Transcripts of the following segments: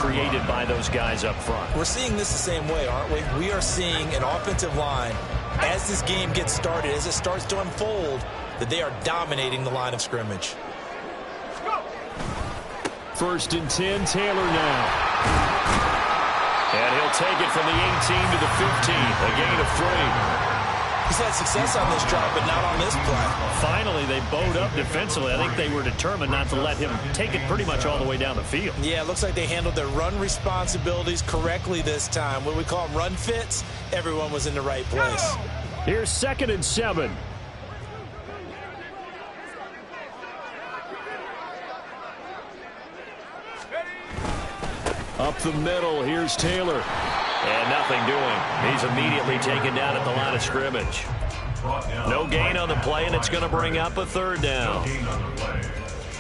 created by those guys up front. We're seeing this the same way, aren't we? We are seeing an offensive line, as this game gets started, as it starts to unfold, that they are dominating the line of scrimmage. First and 10, Taylor now. And he'll take it from the 18 to the 15, a gain of 3. He's had success on this drive, but not on this play. Finally, they bowed up defensively. I think they were determined not to let him take it pretty much all the way down the field. Yeah, it looks like they handled their run responsibilities correctly this time. What we call run fits, everyone was in the right place. Here's 2nd and 7. Up the middle, here's Taylor. And nothing doing. He's immediately taken down at the line of scrimmage. No gain on the play, and it's going to bring up a 3rd down.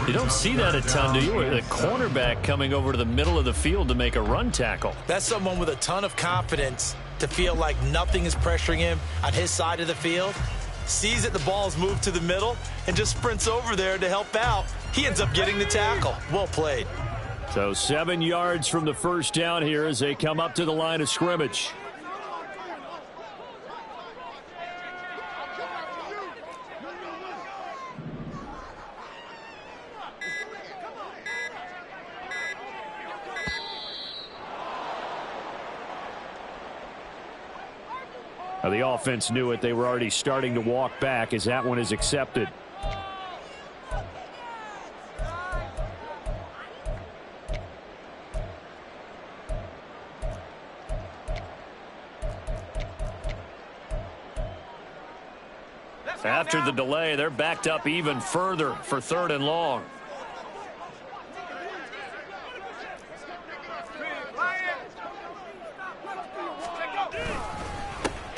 You don't see that a ton, do you? A cornerback coming over to the middle of the field to make a run tackle. That's someone with a ton of confidence to feel like nothing is pressuring him on his side of the field. Sees that the ball is moved to the middle and just sprints over there to help out. He ends up getting the tackle. Well played. So 7 yards from the first down here as they come up to the line of scrimmage. Now the offense knew it. They were already starting to walk back as that one is accepted. After the delay, they're backed up even further for 3rd and long.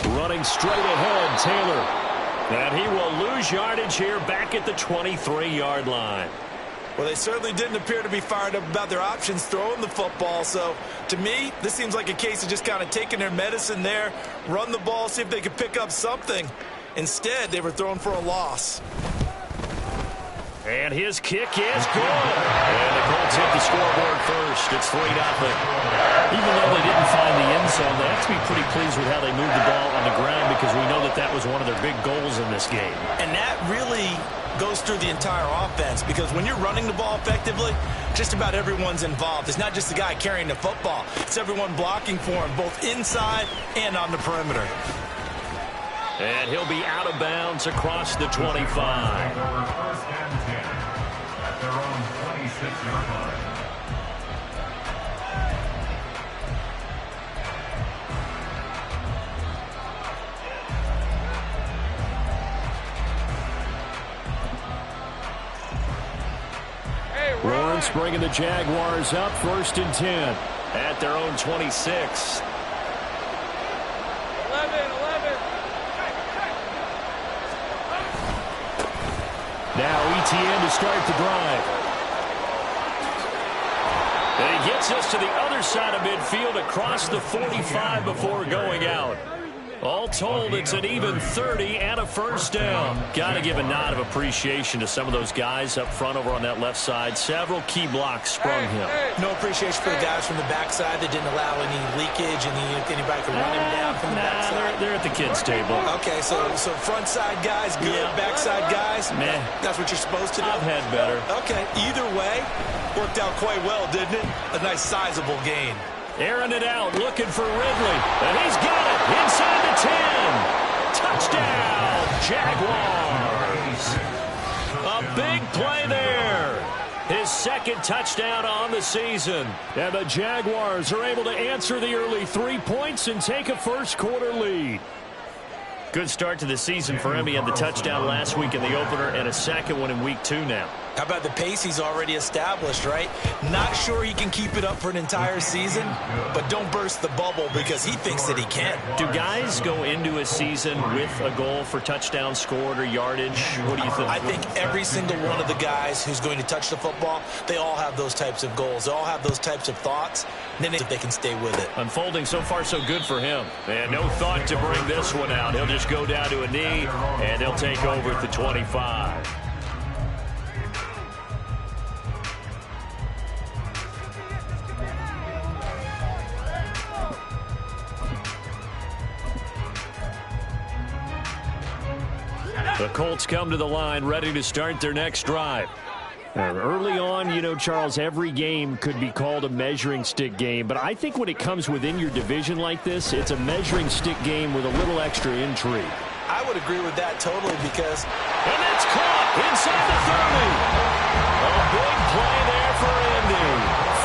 Running straight ahead, Taylor. And he will lose yardage here back at the 23-yard line. Well, they certainly didn't appear to be fired up about their options throwing the football. So, to me, this seems like a case of just kind of taking their medicine there, run the ball, see if they could pick up something. Instead, they were thrown for a loss. And his kick is good. And the Colts hit the scoreboard first. It's 3-0. Even though they didn't find the end zone, they have to be pretty pleased with how they moved the ball on the ground because we know that that was one of their big goals in this game. And that really goes through the entire offense because when you're running the ball effectively, just about everyone's involved. It's not just the guy carrying the football. It's everyone blocking for him, both inside and on the perimeter. And he'll be out of bounds across the 25. Lawrence bringing the Jaguars up 1st and 10 at their own 26. Now ETN to start the drive. And he gets us to the other side of midfield across the 45 before going out. All told, it's an even 30 and a 1st down. Got to give a nod of appreciation to some of those guys up front over on that left side. Several key blocks sprung him. No appreciation for the guys from the backside that didn't allow any leakage and anybody could run him down from the backside. They're at the kids' table. Okay, so front side guys good, backside guys, meh. That's what you're supposed to do? I've had better. Okay, either way, worked out quite well, didn't it? A nice sizable gain. Airing it out, looking for Ridley. And he's got it inside the 10. Touchdown, Jaguars. A big play there. His 2nd touchdown on the season. And the Jaguars are able to answer the early 3 points and take a first-quarter lead. Good start to the season for him. He had the touchdown last week in the opener and a 2nd one in week 2 now. How about the pace he's already established, right? Not sure he can keep it up for an entire season, but don't burst the bubble because he thinks that he can. Do guys go into a season with a goal for touchdown scored or yardage? What do you think? I think every single one of the guys who's going to touch the football, they all have those types of goals. They all have those types of thoughts. And then they can stay with it. Unfolding so far so good for him. And no thought to bring this one out. He'll just go down to a knee, and they'll take over at the 25. The Colts come to the line ready to start their next drive. Early on, you know, Charles, every game could be called a measuring stick game. But I think when it comes within your division like this, it's a measuring stick game with a little extra intrigue. I would agree with that totally because... And it's caught inside the 30. A big play there for Indy.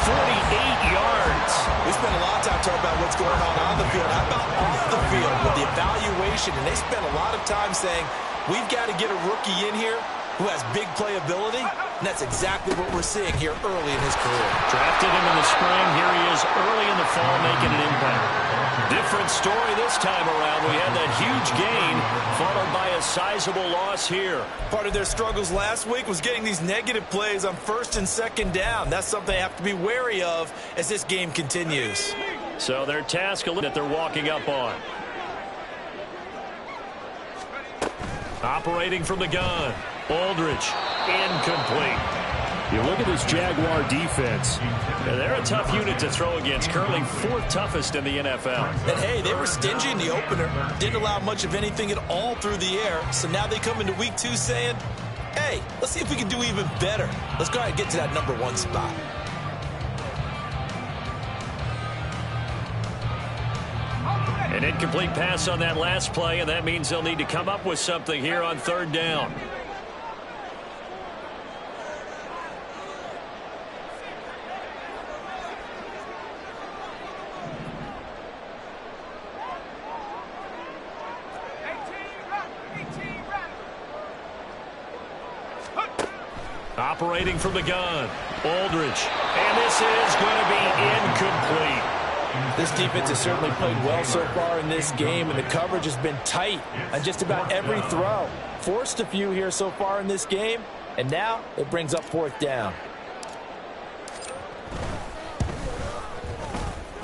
48 yards. We spent a lot of time talking about what's going on the field. How about off the field with the evaluation? And they spent a lot of time saying, we've got to get a rookie in here who has big playability, and that's exactly what we're seeing here early in his career. Drafted him in the spring. Here he is early in the fall making an impact. Different story this time around. We had that huge gain followed by a sizable loss here. Part of their struggles last week was getting these negative plays on first and second down. That's something they have to be wary of as this game continues. So their task that they're walking up on. Operating from the gun. Aldridge, incomplete. You look at this Jaguar defense. They're a tough unit to throw against, currently 4th toughest in the NFL. And, hey, they were stingy in the opener. Didn't allow much of anything at all through the air. So now they come into week 2 saying, hey, let's see if we can do even better. Let's go ahead and get to that number 1 spot. An incomplete pass on that last play, and that means they'll need to come up with something here on 3rd down. Operating from the gun, Aldridge, and this is going to be incomplete. This defense has certainly played well so far in this game, and the coverage has been tight on just about every throw. Forced a few here so far in this game, and now it brings up 4th down.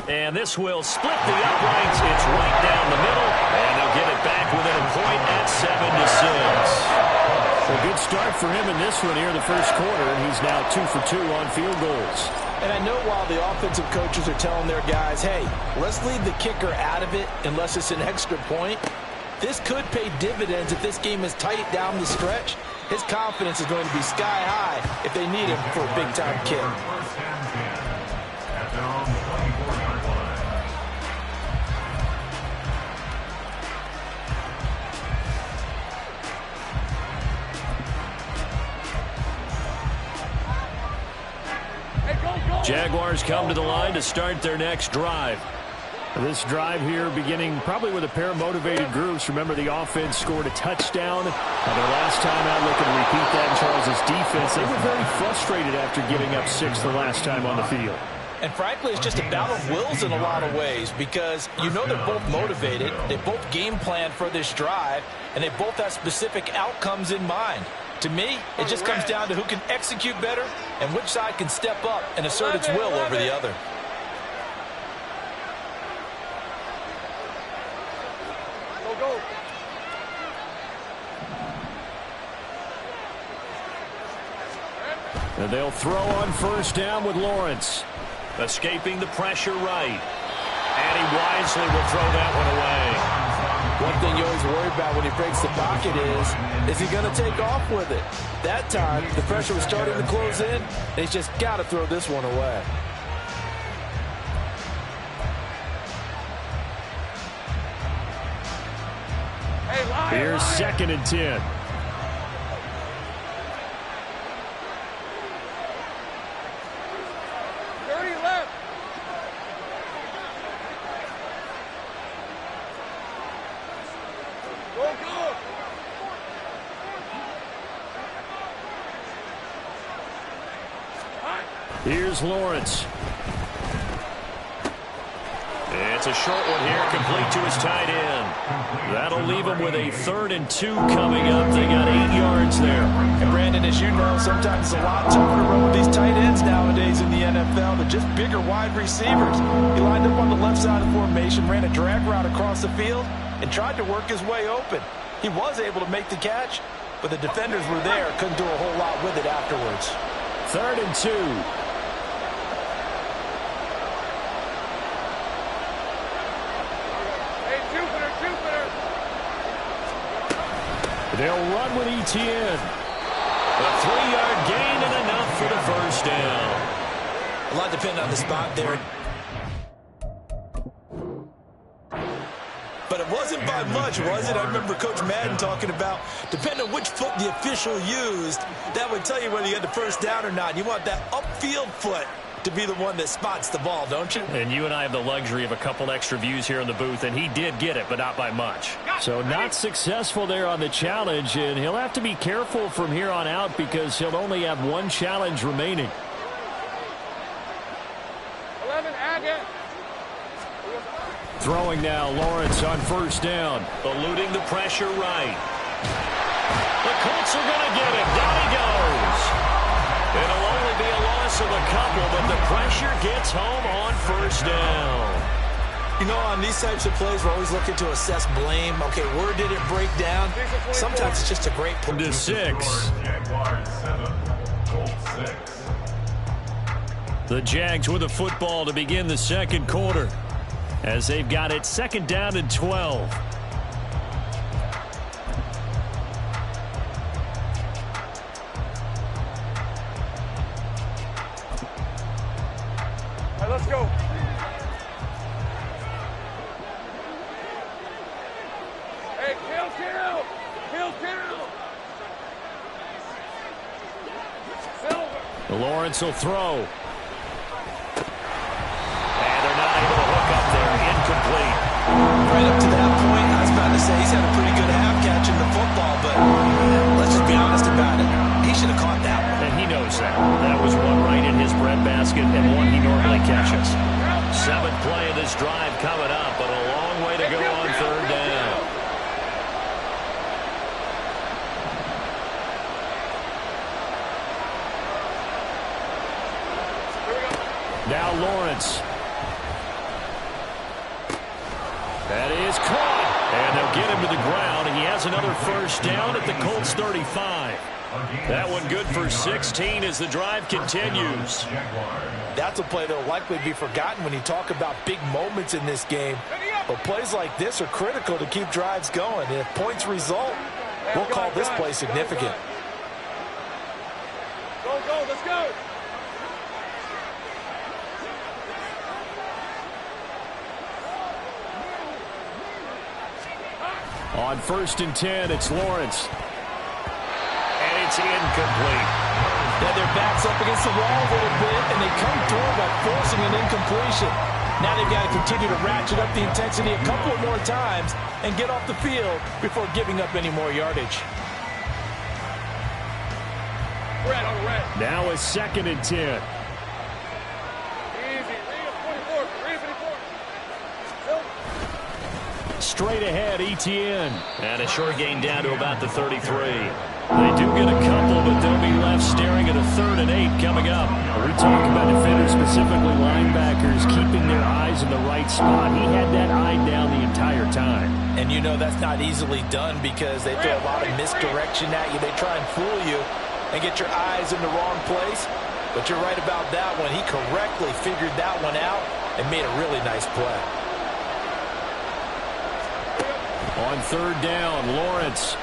And this will split the uprights. It's right down the middle, and they'll get it back within a point at 7-6. A good start for him in this one here in the first quarter, and he's now 2 for 2 on field goals. And I know while the offensive coaches are telling their guys, hey, let's leave the kicker out of it unless it's an extra point, this could pay dividends if this game is tight down the stretch. His confidence is going to be sky high if they need him for a big-time kick. Jaguars come to the line to start their next drive. This drive here beginning probably with a pair of motivated groups. Remember, the offense scored a touchdown. Their last time out, looking to repeat that in Charles' defense. They were very frustrated after giving up 6 the last time on the field. And frankly, it's just a battle of wills in a lot of ways because you know they're both motivated. They both game plan for this drive, and they both have specific outcomes in mind. To me, it just comes down to who can execute better and which side can step up and assert its will over the other. Go. And they'll throw on 1st down with Lawrence. Escaping the pressure right. And he wisely will throw that one away. One thing you always worry about when he breaks the pocket is he going to take off with it? That time, the pressure was starting to close in, and he's just got to throw this one away. Here's 2nd and 10. Here's Lawrence. It's a short one here, complete to his tight end. That'll leave him with a 3rd and 2 coming up. They got 8 yards there. And Brandon, as you know, sometimes it's a lot tougher to run with these tight ends nowadays in the NFL. They're just bigger wide receivers. He lined up on the left side of the formation, ran a drag route across the field, and tried to work his way open. He was able to make the catch, but the defenders were there, couldn't do a whole lot with it afterwards. 3rd and 2. They'll run with Etienne. A 3-yard gain and enough for the first down. A lot depends on the spot there. But it wasn't by much, was it? I remember Coach Madden talking about, depending on which foot the official used, that would tell you whether you had the first down or not. You want that upfield foot to be the one that spots the ball, don't you? And you and I have the luxury of a couple extra views here in the booth, and he did get it, but not by much. So not successful there on the challenge, and he'll have to be careful from here on out because he'll only have one challenge remaining. 11, Agate. Throwing now, Lawrence on first down. Eluding the pressure right. The Colts are going to get him. Down he goes. It'll only be a loss of a couple, but the pressure gets home on first down. You know, on these types of plays, we're always looking to assess blame. Okay, where did it break down? Sometimes it's just a great play. To 6. The Jags with the football to begin the second quarter, as they've got it second down and 12. All right, let's go. Hey, kill. Silver. Lawrence will throw. Incomplete. Right up to that point, I was about to say he's had a pretty good half catching the football, but let's just be honest about it. He should have caught that one. And he knows that. That was one right in his breadbasket and one he normally catches. 7th play of this drive coming up, but a long way to go on third down. Now Lawrence. That is caught, and they'll get him to the ground. He has another first down at the Colts 35. That one good for 16 as the drive continues. That's a play that will likely be forgotten when you talk about big moments in this game. But plays like this are critical to keep drives going. And if points result, we'll call this play significant. Go, let's go. On 1st and 10, it's Lawrence. And it's incomplete. Yeah, their back's up against the wall a little bit, and they come through by forcing an incompletion. Now they've got to continue to ratchet up the intensity a couple more times and get off the field before giving up any more yardage. Red. Now a 2nd and 10. Easy. Read it 44. Straight ahead, Etienne. And a short gain down to about the 33. They do get a couple, but they'll be left staring at a 3rd and 8 coming up. We talk about defenders, specifically linebackers, keeping their eyes in the right spot. He had that eye down the entire time. And you know that's not easily done because they throw a lot of misdirection at you. They try and fool you and get your eyes in the wrong place. But you're right about that one. He correctly figured that one out and made a really nice play. On 3rd down, Lawrence.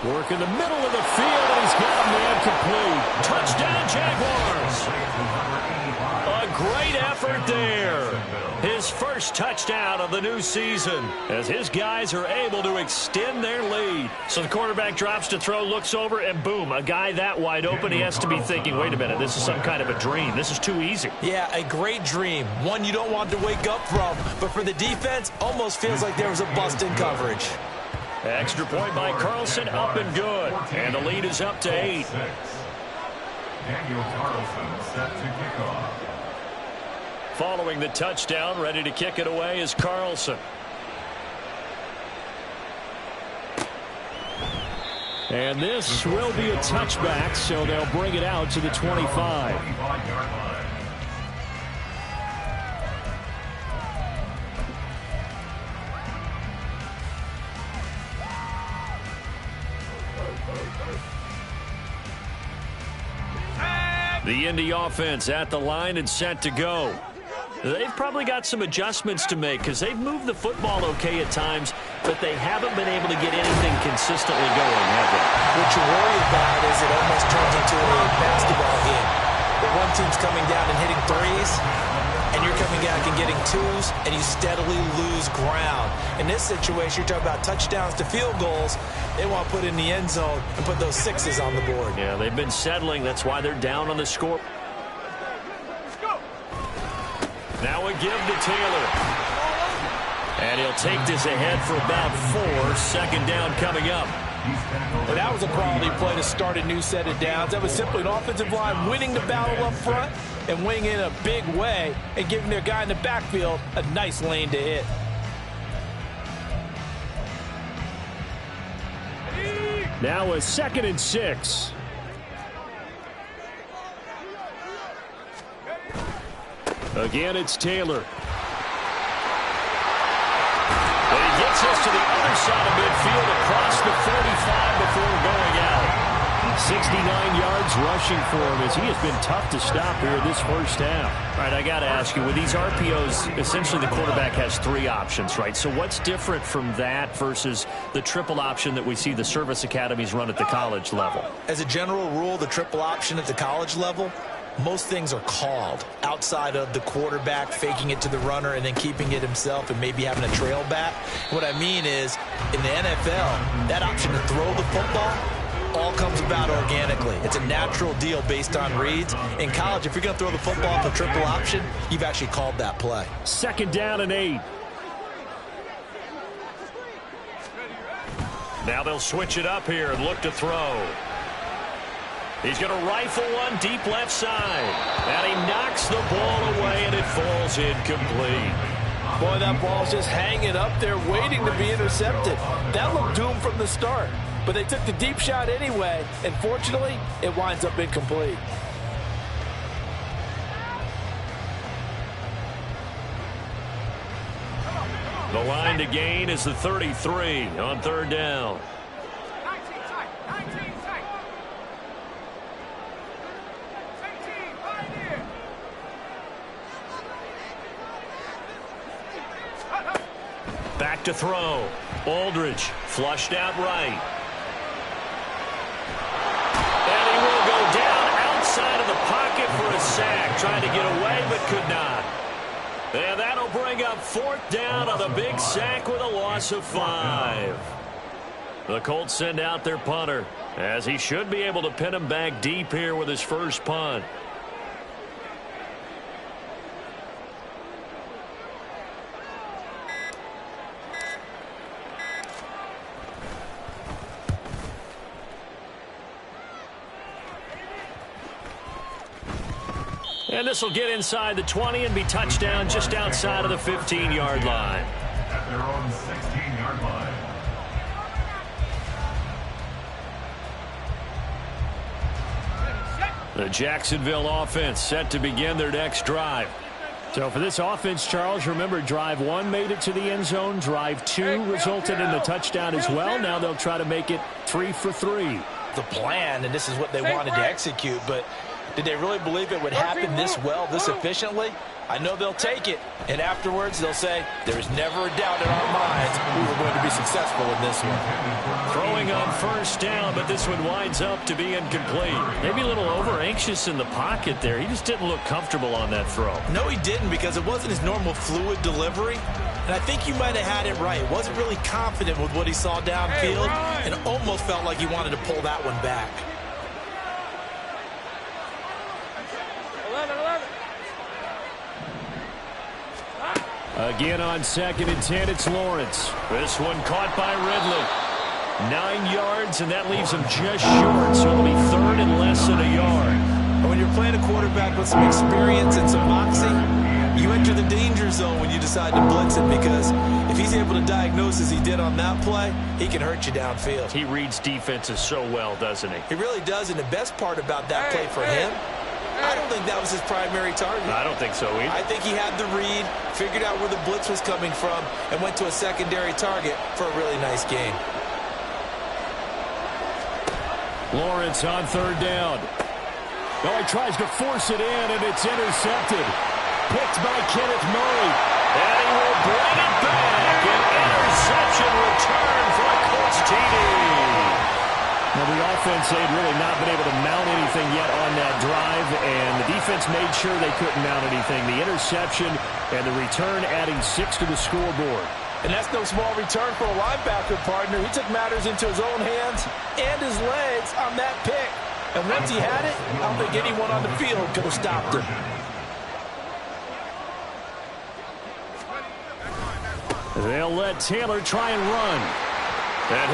Work in the middle of the field, and he's got a man complete. Touchdown, Jaguars. A great effort there. His first touchdown of the new season as his guys are able to extend their lead. So the quarterback drops to throw, looks over, and boom, a guy that wide open. He has to be thinking, wait a minute, this is some kind of a dream. This is too easy. Yeah, a great dream. One you don't want to wake up from. But for the defense, almost feels like there was a bust in coverage. Extra point by Carlson, up and good. And the lead is up to 8. Daniel Carlson set to kick off. Following the touchdown, ready to kick it away is Carlson. And this will be a touchback, so they'll bring it out to the 25. The Indy offense at the line and set to go. They've probably got some adjustments to make because they've moved the football okay at times, but they haven't been able to get anything consistently going, have they? What you worry about is it almost turns into a basketball game. Where one team's coming down and hitting threes, and you're coming back and getting twos, and you steadily lose ground. In this situation, you're talking about touchdowns to field goals. They want to put in the end zone and put those sixes on the board. Yeah, they've been settling. That's why they're down on the score. Now a give to Taylor. And he'll take this ahead for about 4. Second down coming up. Well, that was a quality play to start a new set of downs. That was simply an offensive line winning the battle up front and winning in a big way and giving their guy in the backfield a nice lane to hit. Now a 2nd and 6. Again, it's Taylor. And he gets us to the other side of midfield across the 45 before going out. 69 yards rushing for him as he has been tough to stop here this first half. All right, I got to ask you, with these RPOs, essentially the quarterback has 3 options, right? So what's different from that versus the triple option that we see the service academies run at the college level? As a general rule, the triple option at the college level, most things are called outside of the quarterback faking it to the runner and then keeping it himself and maybe having a trail back. What I mean is, in the NFL, that option to throw the football all comes about organically. It's a natural deal based on reads. In college, if you're going to throw the football for triple option, you've actually called that play. 2nd down and 8. Now they'll switch it up here and look to throw. He's going to rifle one deep left side. And he knocks the ball away, and it falls incomplete. Boy, that ball's just hanging up there waiting to be intercepted. That looked doomed from the start. But they took the deep shot anyway, and fortunately, it winds up incomplete. The line to gain is the 33 on 3rd down. Back to throw. Aldridge flushed out right. And he will go down outside of the pocket for a sack. Trying to get away, but could not. And that'll bring up 4th down on the big sack with a loss of 5. The Colts send out their punter, as he should be able to pin him back deep here with his first punt. And this will get inside the 20 and be touchdown just outside of the 15-yard line. At their own 16-yard line. The Jacksonville offense set to begin their next drive. So for this offense, Charles, remember, drive 1 made it to the end zone. Drive 2 resulted in the touchdown as well. Now they'll try to make it 3 for 3. The plan, and this is what they wanted to execute, but did they really believe it would happen this well, this efficiently? I know they'll take it, and afterwards they'll say, there's never a doubt in our minds we were going to be successful in this one. Throwing on 1st down, but this one winds up to be incomplete. Maybe a little over-anxious in the pocket there. He just didn't look comfortable on that throw. No, he didn't, because it wasn't his normal fluid delivery. And I think you might have had it right. Wasn't really confident with what he saw downfield and almost felt like he wanted to pull that one back. 11. Again on 2nd and 10, it's Lawrence. This one caught by Ridley. 9 yards, and that leaves him just short, so it'll be 3rd and less than a yard. When you're playing a quarterback with some experience and some moxie, you enter the danger zone when you decide to blitz him, because if he's able to diagnose as he did on that play, he can hurt you downfield. He reads defenses so well, doesn't he? He really does, and the best part about that play for him, I don't think that was his primary target. I don't think so either. I think he had the read, figured out where the blitz was coming from, and went to a secondary target for a really nice game. Lawrence on 3rd down. Oh, he tries to force it in, and it's intercepted. Picked by Kenneth Murray. And he will bring it back. An interception return for a Colts TD. Well, the offense, they'd really not been able to mount anything yet on that drive, and the defense made sure they couldn't mount anything. The interception and the return adding 6 to the scoreboard. And that's no small return for a linebacker, partner. He took matters into his own hands and his legs on that pick. And once he had it, I don't think anyone on the field could have stopped him. They'll let Taylor try and run. And